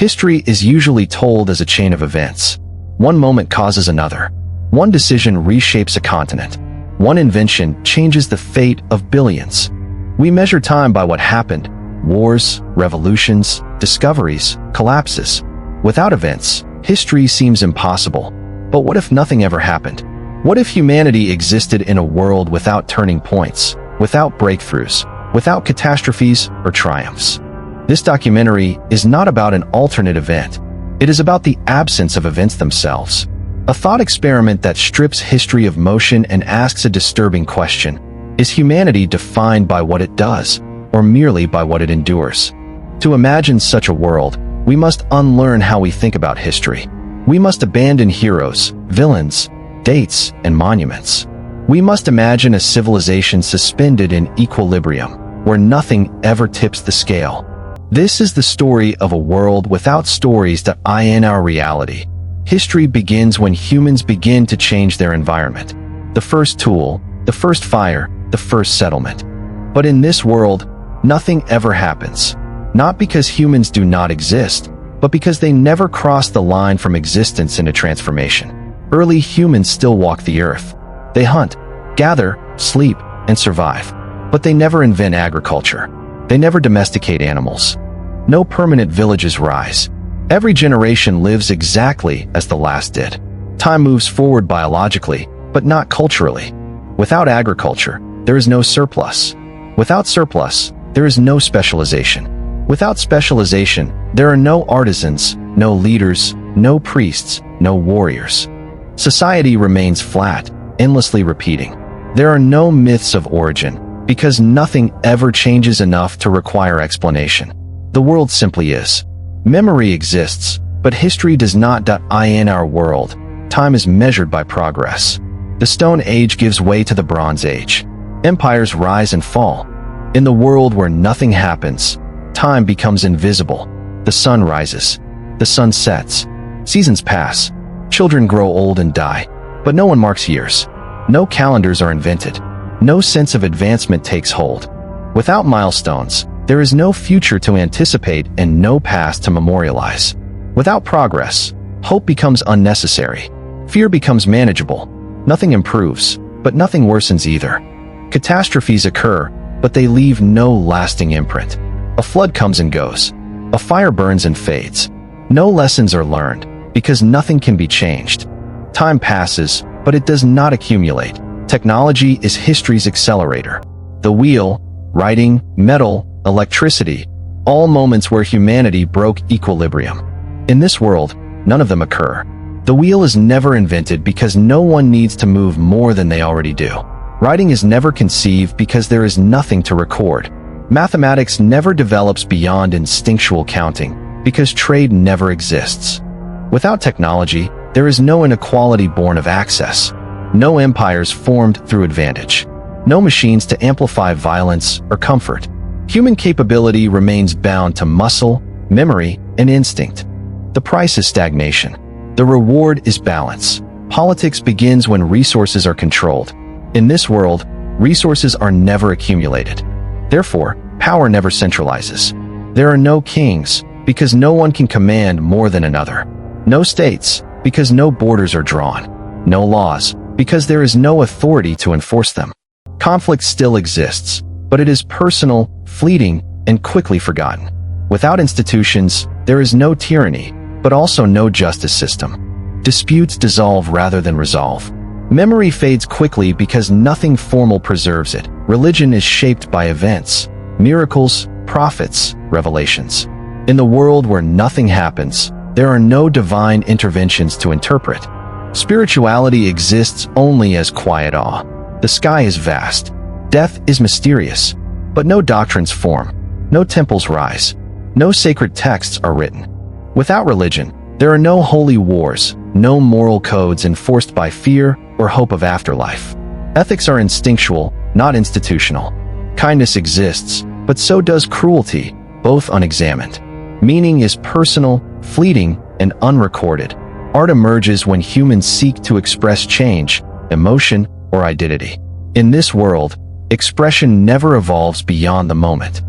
History is usually told as a chain of events. One moment causes another. One decision reshapes a continent. One invention changes the fate of billions. We measure time by what happened: wars, revolutions, discoveries, collapses. Without events, history seems impossible. But what if nothing ever happened? What if humanity existed in a world without turning points, without breakthroughs, without catastrophes or triumphs? This documentary is not about an alternate event. It is about the absence of events themselves. A thought experiment that strips history of motion and asks a disturbing question: is humanity defined by what it does, or merely by what it endures? To imagine such a world, we must unlearn how we think about history. We must abandon heroes, villains, dates, and monuments. We must imagine a civilization suspended in equilibrium, where nothing ever tips the scale. This is the story of a world without stories that in our reality. History begins when humans begin to change their environment. The first tool, the first fire, the first settlement. But in this world, nothing ever happens. Not because humans do not exist, but because they never cross the line from existence into transformation. Early humans still walk the earth. They hunt, gather, sleep, and survive. But they never invent agriculture. They never domesticate animals. No permanent villages rise. Every generation lives exactly as the last did. Time moves forward biologically, but not culturally. Without agriculture, there is no surplus. Without surplus, there is no specialization. Without specialization, there are no artisans, no leaders, no priests, no warriors. Society remains flat, endlessly repeating. There are no myths of origin, because nothing ever changes enough to require explanation. The world simply is. Memory exists, but history does not. In our world, time is measured by progress. The Stone Age gives way to the Bronze Age. Empires rise and fall. In the world where nothing happens, time becomes invisible. The sun rises. The sun sets. Seasons pass. Children grow old and die. But no one marks years. No calendars are invented. No sense of advancement takes hold. Without milestones, there is no future to anticipate and no past to memorialize. Without progress, hope becomes unnecessary. Fear becomes manageable. Nothing improves, but nothing worsens either. Catastrophes occur, but they leave no lasting imprint. A flood comes and goes. A fire burns and fades. No lessons are learned, because nothing can be changed. Time passes, but it does not accumulate. Technology is history's accelerator. The wheel, writing, metal, electricity, all moments where humanity broke equilibrium. In this world, none of them occur. The wheel is never invented because no one needs to move more than they already do. Writing is never conceived because there is nothing to record. Mathematics never develops beyond instinctual counting because trade never exists. Without technology, there is no inequality born of access. No empires formed through advantage. No machines to amplify violence or comfort. Human capability remains bound to muscle, memory, and instinct. The price is stagnation. The reward is balance. Politics begins when resources are controlled. In this world, resources are never accumulated. Therefore, power never centralizes. There are no kings, because no one can command more than another. No states, because no borders are drawn. No laws, because there is no authority to enforce them. Conflict still exists, but it is personal, fleeting, and quickly forgotten. Without institutions, there is no tyranny, but also no justice system. Disputes dissolve rather than resolve. Memory fades quickly because nothing formal preserves it. Religion is shaped by events, miracles, prophets, revelations. In the world where nothing happens, there are no divine interventions to interpret. Spirituality exists only as quiet awe. The sky is vast. Death is mysterious. But no doctrines form. No temples rise. No sacred texts are written. Without religion, there are no holy wars, no moral codes enforced by fear or hope of afterlife. Ethics are instinctual, not institutional. Kindness exists, but so does cruelty, both unexamined. Meaning is personal, fleeting, and unrecorded. Art emerges when humans seek to express change, emotion, or identity. In this world, expression never evolves beyond the moment.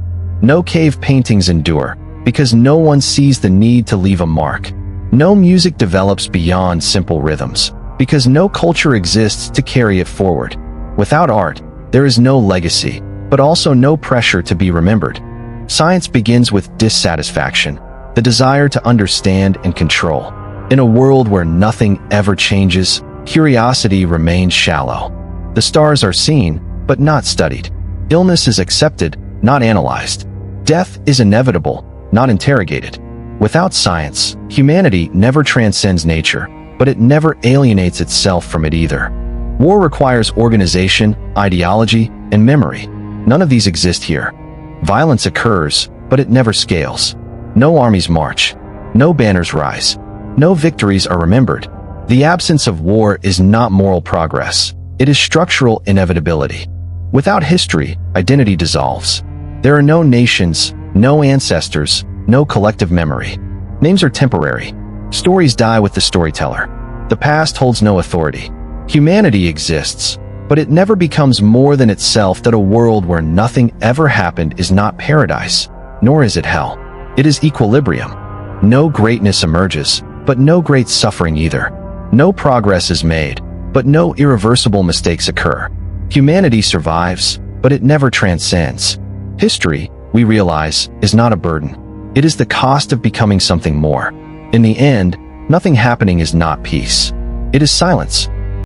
No cave paintings endure. because no one sees the need to leave a mark. No music develops beyond simple rhythms, because no culture exists to carry it forward. Without art, there is no legacy, but also no pressure to be remembered. Science begins with dissatisfaction, the desire to understand and control. In a world where nothing ever changes, curiosity remains shallow. The stars are seen, but not studied. Illness is accepted, not analyzed. Death is inevitable, not interrogated. Without science, humanity never transcends nature, but it never alienates itself from it either. War requires organization, ideology, and memory. None of these exist here. Violence occurs, but it never scales. No armies march. No banners rise. No victories are remembered. The absence of war is not moral progress. It is structural inevitability. Without history, identity dissolves. There are no nations, no ancestors, no collective memory. Names are temporary. Stories die with the storyteller. The past holds no authority. Humanity exists, but it never becomes more than itself. That a world where nothing ever happened is not paradise, nor is it hell. It is equilibrium. No greatness emerges, but no great suffering either. No progress is made, but no irreversible mistakes occur. Humanity survives, but it never transcends. History, we realize, is not a burden. It is the cost of becoming something more. In the end, nothing happening is not peace. It is silence.